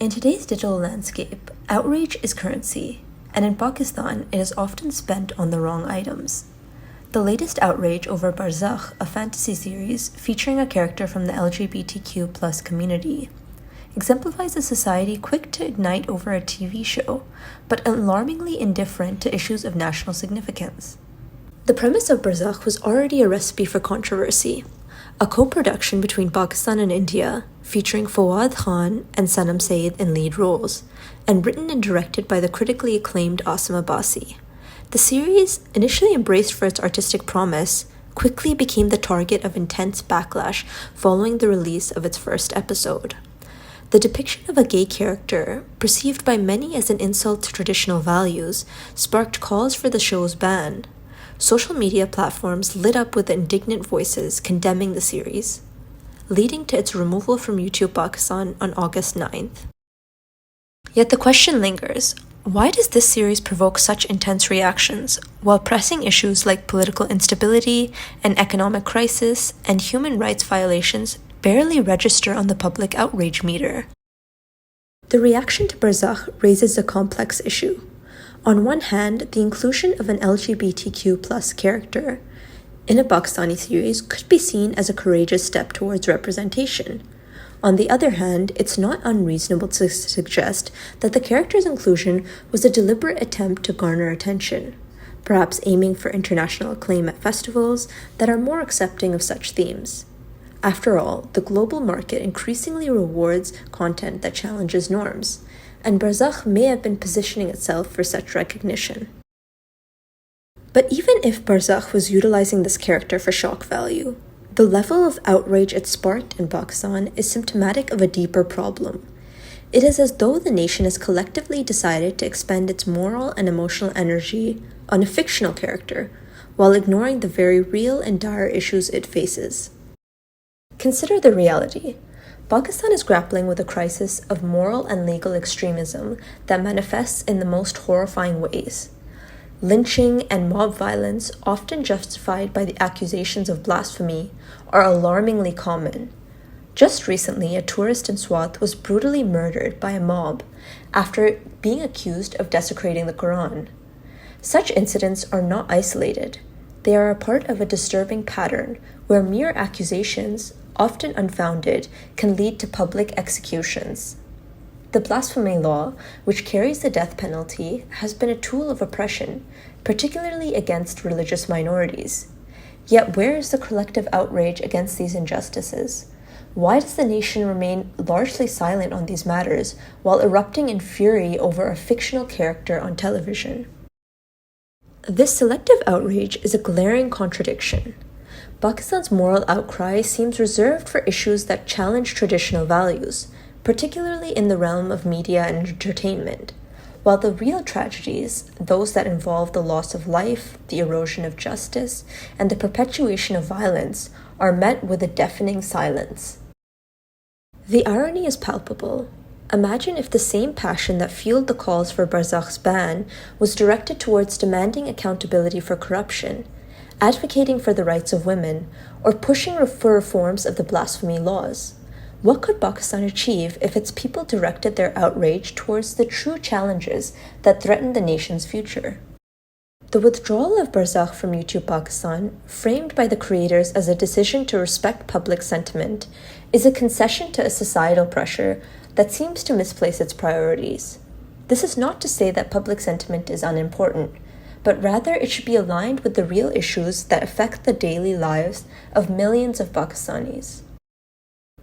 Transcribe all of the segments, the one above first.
In today's digital landscape, outrage is currency, and in Pakistan, it is often spent on the wrong items. The latest outrage over Barzakh, a fantasy series featuring a character from the LGBTQ+ community, exemplifies a society quick to ignite over a TV show, but alarmingly indifferent to issues of national significance. The premise of Barzakh was already a recipe for controversy. A co-production between Pakistan and India, featuring Fawad and Sanam Saeed in lead roles, and written and directed by the critically acclaimed Asim Abbasi. The series, initially embraced for its artistic promise, quickly became the target of intense backlash following the release of its first episode. The depiction of a gay character, perceived by many as an insult to traditional values, sparked calls for the show's ban. Social media platforms lit up with indignant voices condemning the series, leading to its removal from YouTube Pakistan on August 9th. Yet the question lingers, why does this series provoke such intense reactions while pressing issues like political instability, an economic crisis, and human rights violations barely register on the public outrage meter? The reaction to Barzakh raises a complex issue. On one hand, the inclusion of an LGBTQ+ character in a Pakistani series could be seen as a courageous step towards representation. On the other hand, it's not unreasonable to suggest that the character's inclusion was a deliberate attempt to garner attention, perhaps aiming for international acclaim at festivals that are more accepting of such themes. After all, the global market increasingly rewards content that challenges norms, and Barzakh may have been positioning itself for such recognition. But even if Barzakh was utilizing this character for shock value, the level of outrage it sparked in Pakistan is symptomatic of a deeper problem. It is as though the nation has collectively decided to expend its moral and emotional energy on a fictional character, while ignoring the very real and dire issues it faces. Consider the reality. Pakistan is grappling with a crisis of moral and legal extremism that manifests in the most horrifying ways. Lynching and mob violence, often justified by the accusations of blasphemy, are alarmingly common. Just recently, a tourist in Swat was brutally murdered by a mob after being accused of desecrating the Quran. Such incidents are not isolated. They are a part of a disturbing pattern where mere accusations, often unfounded, can lead to public executions. The blasphemy law, which carries the death penalty, has been a tool of oppression, particularly against religious minorities. Yet where is the collective outrage against these injustices? Why does the nation remain largely silent on these matters while erupting in fury over a fictional character on television? This selective outrage is a glaring contradiction. Pakistan's moral outcry seems reserved for issues that challenge traditional values, particularly in the realm of media and entertainment, while the real tragedies, those that involve the loss of life, the erosion of justice, and the perpetuation of violence, are met with a deafening silence. The irony is palpable. Imagine if the same passion that fueled the calls for Barzakh's ban was directed towards demanding accountability for corruption, advocating for the rights of women, or pushing for reforms of the blasphemy laws. What could Pakistan achieve if its people directed their outrage towards the true challenges that threaten the nation's future? The withdrawal of Barzakh from YouTube Pakistan, framed by the creators as a decision to respect public sentiment, is a concession to a societal pressure that seems to misplace its priorities. This is not to say that public sentiment is unimportant, but rather it should be aligned with the real issues that affect the daily lives of millions of Pakistanis.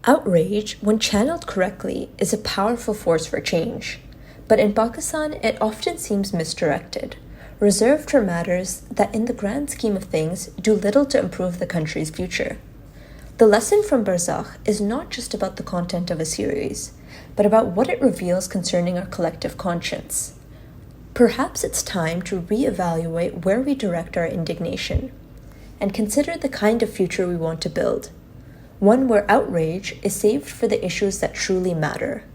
Outrage, when channeled correctly, is a powerful force for change, but in Pakistan it often seems misdirected, reserved for matters that in the grand scheme of things do little to improve the country's future. The lesson from Barzakh is not just about the content of a series, but about what it reveals concerning our collective conscience. Perhaps it's time to reevaluate where we direct our indignation and consider the kind of future we want to build, one where outrage is saved for the issues that truly matter.